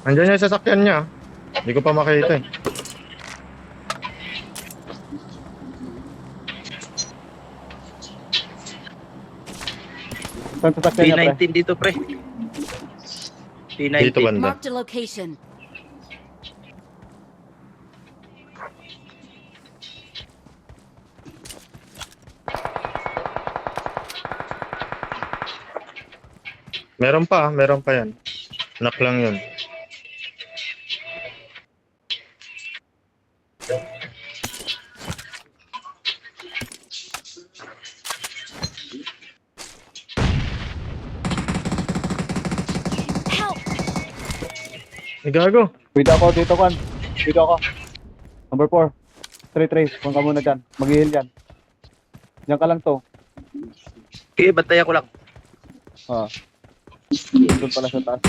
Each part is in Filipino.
Andiyan yung sasakyan niya. Hindi ko pa makita eh. Saan sasakyan niya, pre? P19 dito, pre. P19. Dito banda. Marked a location. Meron pa yan. Knock lang yun. Help! Gago. Dito ako, dito Kwan. Dito ako. Number 4. 3-3. Kung ka muna dyan. Mag-heal yan. Diyan ka lang to. Okay, bantay ako lang. Ah. Doon pala sa taas.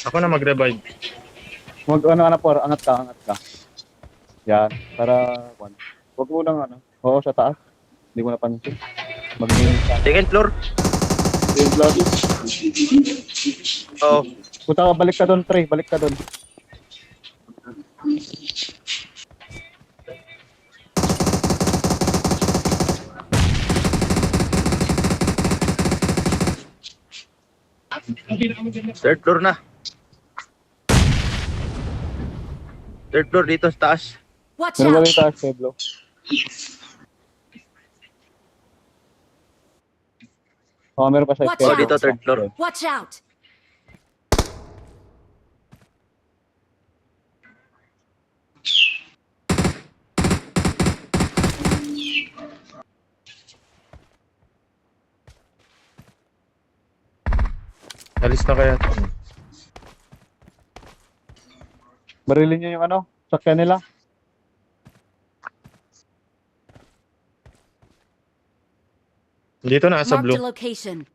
Ako na mag-revive. Ano, por, angat ka. Yan, para, Kwan. Huwag mo lang, ano. Oo, sa taas. Hindi ko napansin. Mag-heal ka. Second floor. Yung blood. Oo. Punta ka, balik ka doon, Trey. Balik ka doon. Third floor na. Third floor dito sa taas. Watch Meron ba out! yung taas, Peblo? Oo, meron pa siya. Watch Peblo. Oh, dito third floor. Watch out! Alis na kaya. Barilin niyo yung ano, sakyan nila. Dito na, sa Marked blue. a location.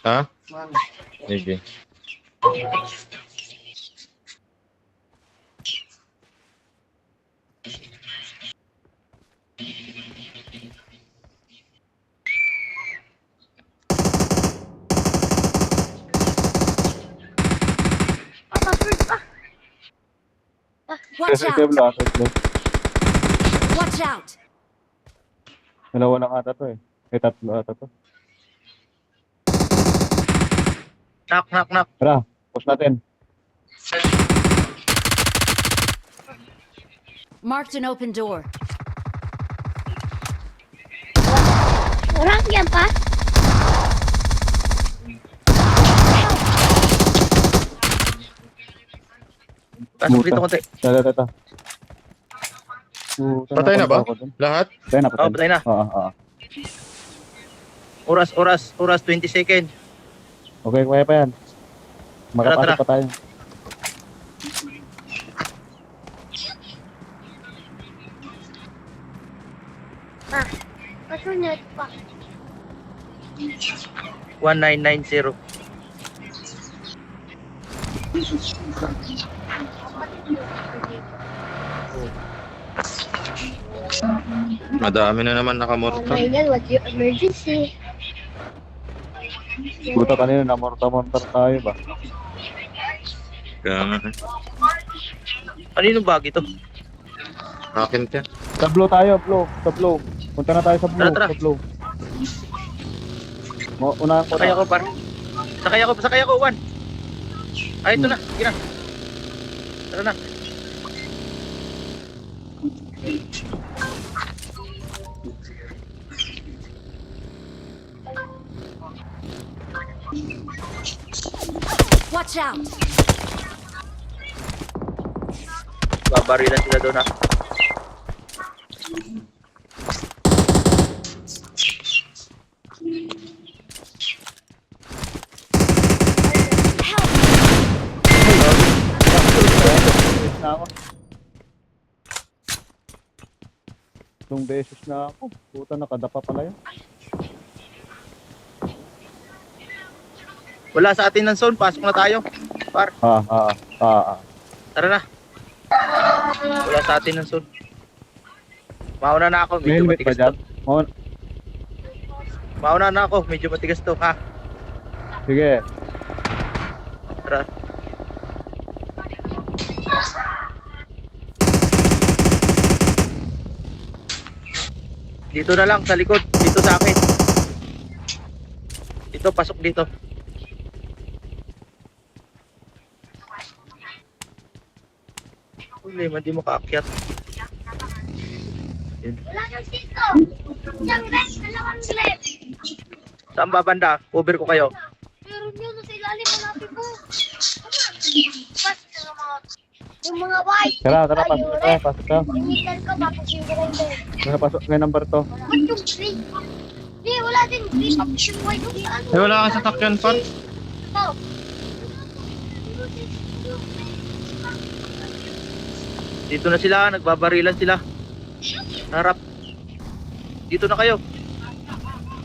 Ha? Sige. Watch Kasi out! Peblo, Peblo. Watch out! Dalawa lang ata to eh. Tatlo ata to. Knock. Tara, push natin. Marked an open door. Orang yan pa? Pasok dito konti. Tata. Patay na ba? Lahat? Patay na, Oh, patay na. Oo. Oras 20 second. Okay, kaya pa yan. Makapasok Tara. pa tayo. Kasunod pa. 1990. Madami na naman nakamorto. Ganyan, what's your emergency? Buta kanina, namorta-mortar tayo ba? Kaya nga. Kaninong bag ito? Akin ka. Sa blue tayo, blue. Sa blue. Punta na tayo sa blue. Tara. Sa blue. Unahan ko Sakay na. ako, par. Sakay ako, Juan. Ay, ito na. Sige na. Tara na. Watch out! Babarilan sila doon ha. Beses na ako. Itong beses na ako. Puta, nakadapa pala yun. Wala sa atin ng zone. Pasok na tayo. Par, tara na. Wala sa atin ng zone. Mauna na ako. May Medyo helmet ba matigas dyan? to. Mauna na ako. Medyo matigas to ha. Sige. Tara. Dito na lang sa likod. Dito sa akin. Dito, pasok dito. Uli, hindi mo kaakyat. Wala nang sito. Yung red, dalawang red. Saan ba banda? Cover ko kayo. Meron yun sa ilalim mo natin po. Pas, yung mga white. Tara, pasok Ayun, ka, red. pasok ka. Yung middle ko, tapos yung grinder. May pasok, may number to. Ba't yung green? Hindi, wala din green. Tapos yung white, yung ano. Eh, wala kang sasakyan, par. Ito. Dito na sila, nagbabarilan sila. Harap. Dito na kayo.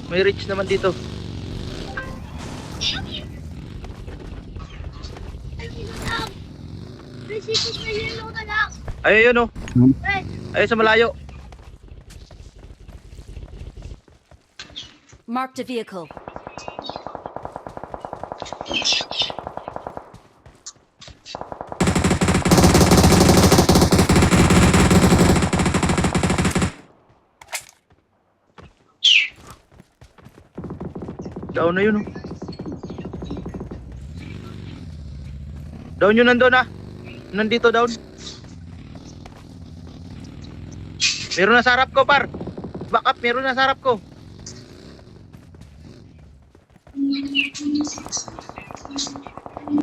May reach naman dito. Resitos na yellow na lang. Ayun yun oh. Red. Ayun sa malayo. Marked a vehicle. Down na yun oh. Down yun nandun ah. Nandito down. Meron na sa harap ko par. Back up, meron na sa harap ko.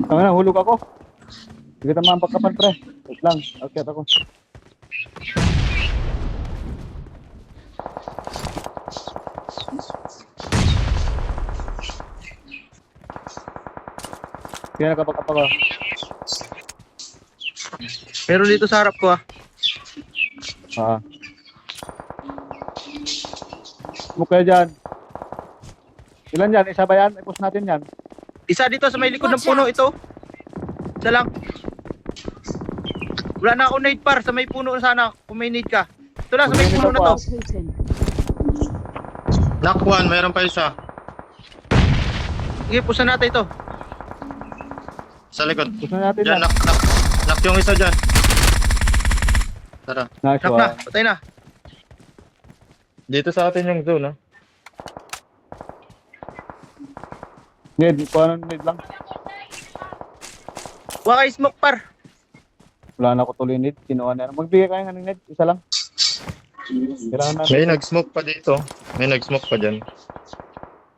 Ang na, hulog ako. Sige tama ang pagkapan, pre. Wait lang, akyat ako. Kaya nakapag-apa ka. Meron dito sa harap ko ah. Smoke kayo dyan. Ilan yan? Isa ba yan? I-post natin yan. Isa dito sa may likod ng puno ito. Isa lang. Wala na ako nade par sa may puno sana kung may nade ka. Ito na sa may puno na to. Location. Knock 1, mayroon pa isa. Sige, pusa natin ito. Sa likod. Post na natin Diyan, yan. knock yung isa dyan. Tara. Nice Knock na, one. patay na. Dito sa atin yung zone, ha? Ned, paano ned lang? Huwag kayo smoke par. Wala na ako tuloy ned. Kinuha na. Magbigay kayo ng ned. Isa lang. Kailangan natin. May nag-smoke pa dito. May nag-smoke pa dyan.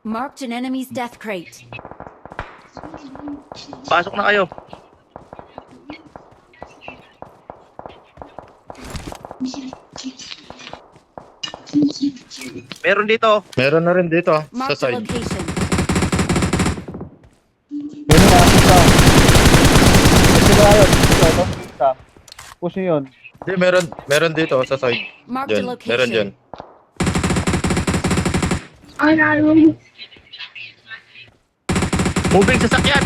Marked an enemy's death crate. Pasok na kayo. Meron dito. Meron na rin dito, sa Marked a side. location. Yun na, isa. Ito ba yun? Ito, isa. Push nyo yun. Hindi, meron dito, sa side. Marked a Dyan, meron dyan. location. Moving sasakyan.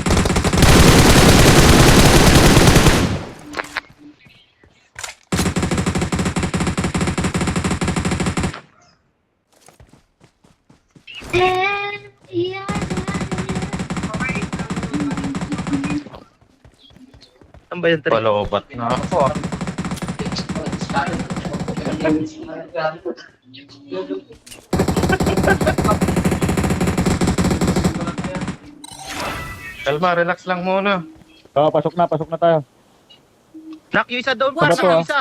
Yeah. Saan ba yan? Tre? Palobat na ako, ah. Kalma, relax lang muna. Pasok na tayo. Knock yung isa doon par. Sa bato, Knock yung ah. isa.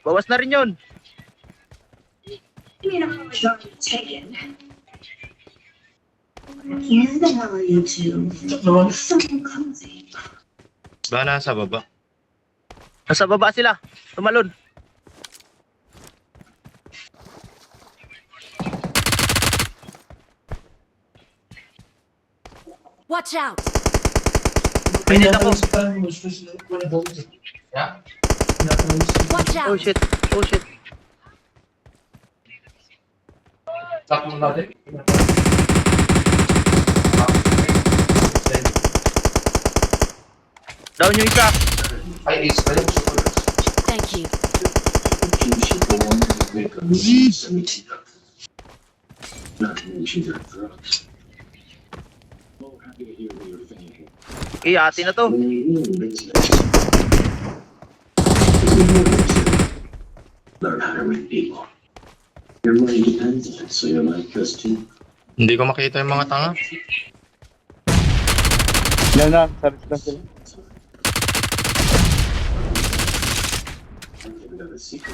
Bawas na rin yun. Where the hell are you two? So cozy. Ba, nasa baba. Nasa baba sila. Tumalon. Watch out! May net ako. Watch Oh out! shit. Oh shit. Down yung isa. Thank you. Okay, ati na to. Learn how to read people. Your money depends on it, so your life does too. Hindi ko makita yung mga tanga. Yan na, saris lang sila. I'll give another secret.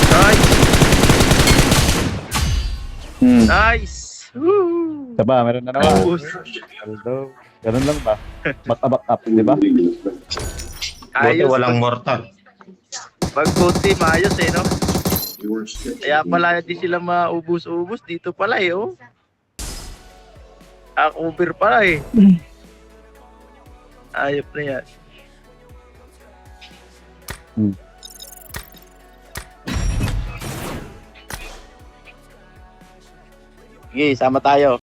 Nice. Nice. Woo. Diba, meron na naman. Ubus. Although, ganun lang ba? Back up, di ba? Buti Ayos. walang mortal. Pag puti, maayos eh, no? Your script. Kaya pala di sila maubos-ubos. Dito pala eh, oh. Cover pala eh. Ayop na yan. Sige, sama tayo.